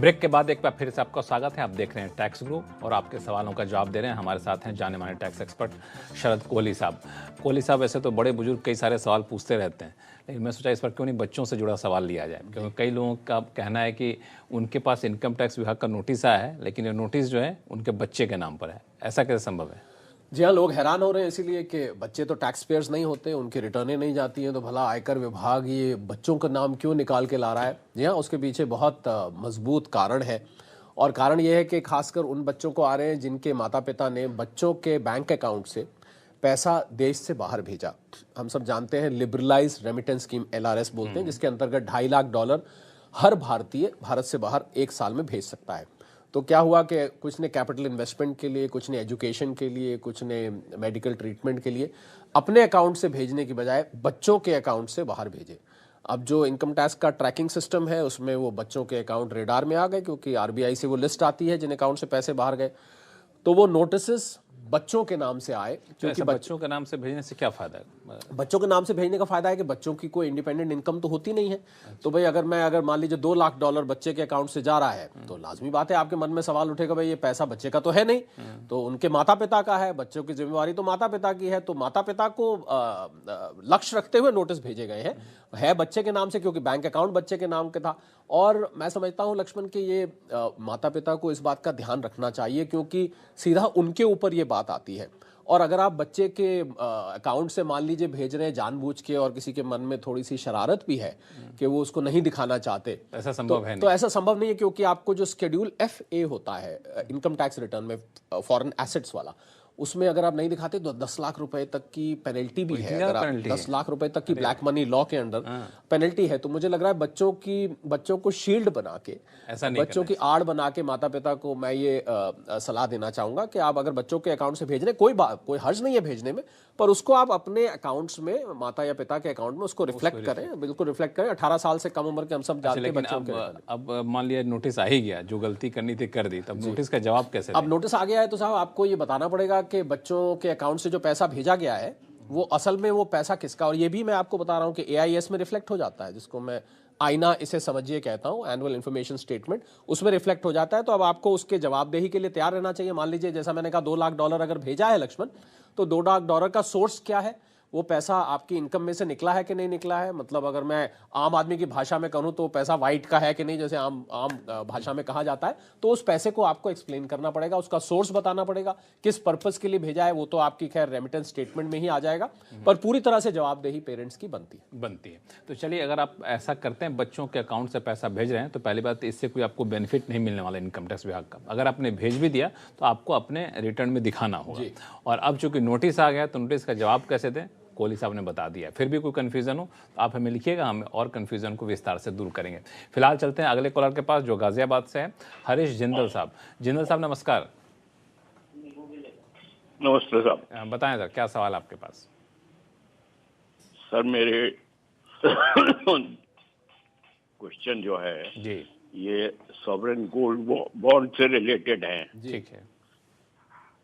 Break के बाद एक बार फिर से आपका स्वागत है। आप देख रहे हैं टैक्स गुरु और आपके सवालों का जवाब दे रहे हैं। हमारे साथ हैं जाने माने टैक्स एक्सपर्ट शरद कोहली साहब। कोहली साहब वैसे तो बड़े बुजुर्ग कई सारे सवाल पूछते रहते हैं, लेकिन मैं सोचा इस पर क्यों नहीं बच्चों से जुड़ा सवाल लिया जाए, क्योंकि कई लोगों का कहना है कि उनके पास इनकम टैक्स विभाग का नोटिस आया है, लेकिन ये नोटिस जो है उनके बच्चे के नाम पर है। ऐसा कैसे संभव है? जी हाँ, लोग हैरान हो रहे हैं इसीलिए कि बच्चे तो टैक्स पेयर्स नहीं होते, उनकी रिटर्नें नहीं जाती हैं, तो भला आयकर विभाग ये बच्चों का नाम क्यों निकाल के ला रहा है। जी हाँ, उसके पीछे बहुत मजबूत कारण है और कारण ये है कि खासकर उन बच्चों को आ रहे हैं जिनके माता पिता ने बच्चों के बैंक अकाउंट से पैसा देश से बाहर भेजा। हम सब जानते हैं लिबरलाइज रेमिटेंस स्कीम LRS बोलते हैं, जिसके अंतर्गत $2.5 लाख हर भारतीय भारत से बाहर एक साल में भेज सकता है। तो क्या हुआ कि कुछ ने कैपिटल इन्वेस्टमेंट के लिए, कुछ ने एजुकेशन के लिए, कुछ ने मेडिकल ट्रीटमेंट के लिए अपने अकाउंट से भेजने की बजाय बच्चों के अकाउंट से बाहर भेजे। अब जो इनकम टैक्स का ट्रैकिंग सिस्टम है उसमें वो बच्चों के अकाउंट रेडार में आ गए, क्योंकि RBI से वो लिस्ट आती है जिन अकाउंट से पैसे बाहर गए। तो वो नोटिस बच्चों के नाम से आए, क्योंकि बच्चों के नाम से भेजने से क्या फायदा है? बच्चों के नाम से भेजने का फायदा है कि बच्चों की कोई इंडिपेंडेंट इनकम तो होती नहीं है। तो भाई अगर मान लीजिए $2 लाख बच्चे के अकाउंट से जा रहा है, तो लाजमी बात है आपके मन में सवाल उठेगा, भाई ये पैसा बच्चे का तो है नहीं, तो उनके माता पिता का है, बच्चों की जिम्मेवारी तो माता पिता की है। तो माता पिता को लक्ष्य रखते हुए नोटिस भेजे गए हैं, है बच्चे के नाम से, क्योंकि बैंक अकाउंट बच्चे के नाम के था। और मैं समझता हूं लक्ष्मण कि ये माता पिता को इस बात का ध्यान रखना चाहिए, क्योंकि सीधा उनके ऊपर ये बात आती है। और अगर आप बच्चे के अकाउंट से मान लीजिए भेज रहे हैं जानबूझ के, और किसी के मन में थोड़ी सी शरारत भी है कि वो उसको नहीं दिखाना चाहते, ऐसा संभव है नहीं। तो ऐसा संभव नहीं है, क्योंकि आपको जो शेड्यूल FA होता है इनकम टैक्स रिटर्न में, फॉरेन एसेट्स वाला, उसमें अगर आप नहीं दिखाते तो 10 लाख रुपए तक की पेनल्टी भी है। अगर आप 10 लाख रुपए तक की ब्लैक मनी लॉ के अंडर पेनल्टी है। तो मुझे लग रहा है बच्चों को शील्ड बना के, बच्चों की आड़ बना के माता पिता को मैं ये सलाह देना चाहूंगा कि आप अगर बच्चों के अकाउंट से भेज रहे, कोई हर्ज नहीं है भेजने में, पर उसको आप अपने अकाउंट्स में, माता या पिता के अकाउंट में उसको रिफ्लेक्ट करें, बिल्कुल रिफ्लेक्ट करें। 18 साल से कम उम्र के हम सब जानते हैं बच्चों के। अब मान लिया नोटिस आ ही गया, जो गलती करनी थी कर दी, तब नोटिस का जवाब कैसे? अब नोटिस आ गया है तो साहब आपको ये बताना पड़ेगा कि बच्चों के अकाउंट से जो पैसा भेजा गया है वो असल में वो पैसा किसका। और ये भी मैं आपको बता रहा हूं कि AIS में रिफ्लेक्ट हो जाता है, जिसको मैं आईना इसे समझिए कहता हूं, एनुअल इन्फॉर्मेशन स्टेटमेंट, उसमें रिफ्लेक्ट हो जाता है। तो अब आपको उसके जवाबदेही के लिए तैयार रहना चाहिए। मान लीजिए जैसा मैंने कहा $2 लाख अगर भेजा है लक्ष्मण, तो $2 लाख का सोर्स क्या है, वो पैसा आपकी इनकम में से निकला है कि नहीं निकला है। मतलब अगर मैं आम आदमी की भाषा में कहूं तो पैसा वाइट का है कि नहीं, जैसे आम भाषा में कहा जाता है। तो उस पैसे को आपको एक्सप्लेन करना पड़ेगा, उसका सोर्स बताना पड़ेगा, किस पर्पस के लिए भेजा है। वो तो आपकी खैर रेमिटेंस स्टेटमेंट में ही आ जाएगा, पर पूरी तरह से जवाबदेही पेरेंट्स की बनती है। तो चलिए, अगर आप ऐसा करते हैं, बच्चों के अकाउंट से पैसा भेज रहे हैं, तो पहली बात इससे कोई आपको बेनिफिट नहीं मिलने वाला इनकम टैक्स विभाग का। अगर आपने भेज भी दिया तो आपको अपने रिटर्न में दिखाना होगा। और अब चूंकि नोटिस आ गया तो नोटिस का जवाब कैसे दें, कोहली साहब ने बता दिया। फिर भी कोई कंफ्यूजन हो तो आप हमें लिखिएगा, हम और कंफ्यूजन को विस्तार से दूर करेंगे। फिलहाल चलते हैं अगले कॉलर के पास, जो गाजियाबाद से है, हरीश जिंदल साहब। जिंदल साहब नमस्कार। नमस्ते साहब। बताएं सर, क्या सवाल आपके पास? सर मेरे क्वेश्चन जो है जी, ये सॉवरेन गोल्ड बॉन्ड से रिलेटेड है। ठीक है।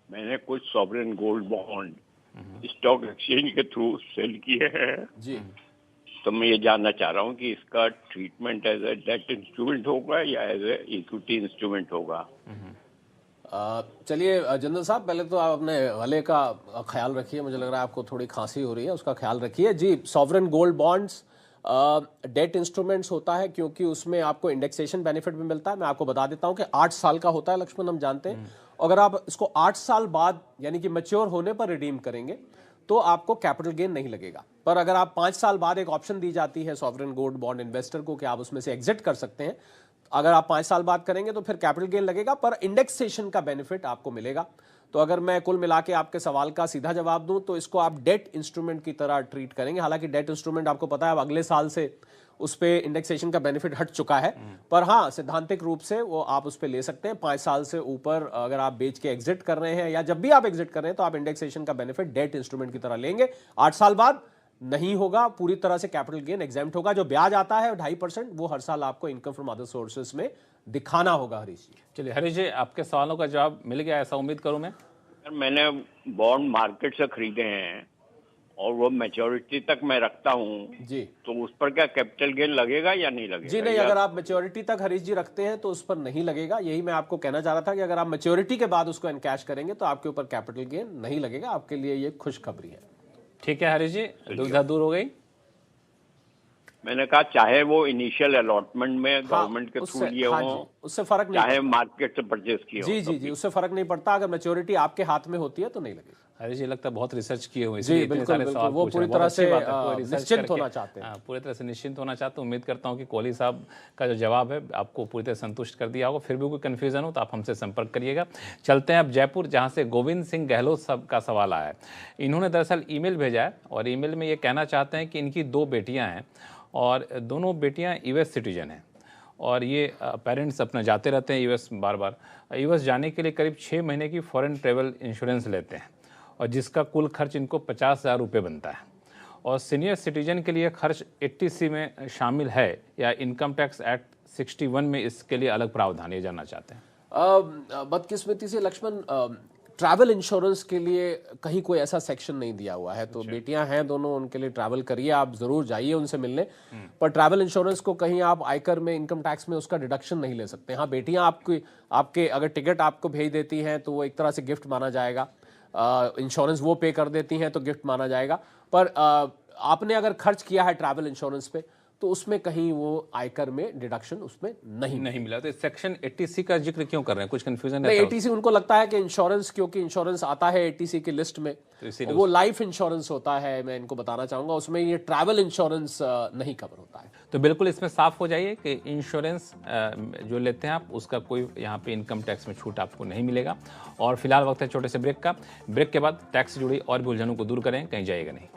मैंने कुछ sovereign gold bond stock exchange के थ्रू सेल किए हैं जी। तो मैं ये जानना चाह रहा हूँ कि इसका treatment as a debt instrument होगा या एज ए इक्विटी इंस्ट्रूमेंट होगा। चलिए जनरल साहब, पहले तो आप अपने गले का ख्याल रखिए। मुझे लग रहा है आपको थोड़ी खांसी हो रही है, उसका ख्याल रखिए। जी, sovereign gold bonds debt instruments होता है, क्योंकि उसमें आपको इंडेक्सेशन बेनिफिट भी मिलता है। मैं आपको बता देता हूं कि 8 साल का होता है लक्ष्मण, हम जानते हैं। अगर आप इसको 8 साल बाद यानी कि मैच्योर होने पर रिडीम करेंगे तो आपको कैपिटल गेन नहीं लगेगा। पर अगर आप 5 साल बाद एक ऑप्शन दी जाती है सॉवरेन गोल्ड बॉन्ड इन्वेस्टर को कि आप उसमें से एग्जिट कर सकते हैं, अगर आप 5 साल बाद करेंगे तो फिर कैपिटल गेन लगेगा, पर इंडेक्सेशन का बेनिफिट आपको मिलेगा। तो अगर मैं कुल मिला के आपके सवाल का सीधा जवाब दूं तो इसको आप डेट इंस्ट्रूमेंट की तरह ट्रीट करेंगे। हालांकि डेट इंस्ट्रूमेंट आपको पता है अब अगले साल से उस पे इंडेक्सेशन का बेनिफिट हट चुका है, पर हाँ सैद्धांतिक रूप से वो आप उस पे ले सकते हैं। 5 साल से ऊपर अगर आप बेच के एग्जिट कर रहे हैं या जब भी आप एग्जिट कर रहे हैं तो आप इंडेक्सेशन का बेनिफिट डेट इंस्ट्रूमेंट की तरह लेंगे। 8 साल बाद नहीं होगा, पूरी तरह से कैपिटल गेन एग्जेम्प्ट होगा। जो ब्याज आता है 2.5%, वो हर साल आपको इनकम फ्रॉम अदर सोर्सेस में दिखाना होगा। हरीश जी, चलिए हरीश जी, आपके सवालों का जवाब मिल गया, ऐसा उम्मीद करूं मैं। सर मैंने बॉन्ड मार्केट से खरीदे हैं और वो मैच्योरिटी तक मैं रखता हूँ जी तो उस पर क्या कैपिटल गेन लगेगा या नहीं लगेगा? जी नहीं, अगर आप मैच्योरिटी तक हरीश जी रखते हैं तो उस पर नहीं लगेगा। यही मैं आपको कहना चाह रहा था कि अगर आप मैच्योरिटी के बाद उसको एनकैश करेंगे तो आपके ऊपर कैपिटल गेन नहीं लगेगा। आपके लिए ये खुशखबरी है। ठीक है हरीश जी, दुविधा दूर हो गई। मैंने कहा चाहे वो इनिशियल अलॉटमेंट में गवर्नमेंट के थ्रू लिए हाँ हों, जी, उससे फर्क नहीं चाहे मार्केट से परचेज किए जी हों, जी जी, उससे फर्क नहीं पड़ता। अगर मैच्योरिटी आपके हाथ में होती है तो नहीं लगेगी। हरीश जी लगता है बहुत रिसर्च किए हुए जी बिल्कुल बिल्कुल, वो पूरी तरह से निश्चिंत होना चाहते हैं। पूरी तरह से निश्चिंत होना चाहते हैं। उम्मीद करता हूँ कि कोहली साहब का जो जवाब है आपको पूरी तरह संतुष्ट कर दिया होगा। फिर भी कोई कन्फ्यूजन हो तो आप हमसे संपर्क करिएगा। चलते हैं अब जयपुर, जहाँ से गोविंद सिंह गहलोत साहब का सवाल आया है। इन्होंने दरअसल ईमेल भेजा है और ईमेल में ये कहना चाहते हैं कि इनकी 2 बेटियाँ हैं और दोनों बेटियाँ US सिटीजन हैं और ये पेरेंट्स अपना जाते रहते हैं US बार बार। US जाने के लिए करीब 6 महीने की फॉरेन ट्रेवल इंश्योरेंस लेते हैं और जिसका कुल खर्च इनको 50,000 रुपये बनता है। और सीनियर सिटीजन के लिए खर्च 80C में शामिल है या इनकम टैक्स एक्ट 61 में इसके लिए अलग प्रावधान, ये जानना चाहते हैं। बदकिस्मती से लक्ष्मण, ट्रैवल इंश्योरेंस के लिए कहीं कोई ऐसा सेक्शन नहीं दिया हुआ है। तो बेटियां हैं दोनों, उनके लिए ट्रैवल करिए, आप जरूर जाइए उनसे मिलने। पर ट्रैवल इंश्योरेंस को कहीं आप आयकर में, इनकम टैक्स में उसका डिडक्शन नहीं ले सकते। हाँ, बेटियां आपके अगर टिकट आपको भेज देती हैं तो वो एक तरह से गिफ्ट माना जाएगा। इंश्योरेंस वो पे कर देती हैं तो गिफ्ट माना जाएगा। पर आपने अगर खर्च किया है ट्रैवल इंश्योरेंस पे तो उसमें कहीं वो आयकर में डिडक्शन उसमें नहीं मिला। तो सेक्शन 80C का जिक्र क्यों कर रहे हैं? कुछ कंफ्यूजन नहीं, 80C उनको लगता है कि इंश्योरेंस, क्योंकि इंश्योरेंस आता है 80C की लिस्ट में, तो वो लाइफ इंश्योरेंस होता है। मैं इनको बताना चाहूंगा उसमें ये ट्रैवल इंश्योरेंस नहीं कवर होता है। तो बिल्कुल इसमें साफ हो जाइए कि इंश्योरेंस जो लेते हैं आप, उसका कोई यहाँ पे इनकम टैक्स में छूट आपको नहीं मिलेगा। और फिलहाल वक्त है छोटे से ब्रेक का। ब्रेक के बाद टैक्स से जुड़ी और भी उलझनों को दूर करें, कहीं जाइएगा नहीं।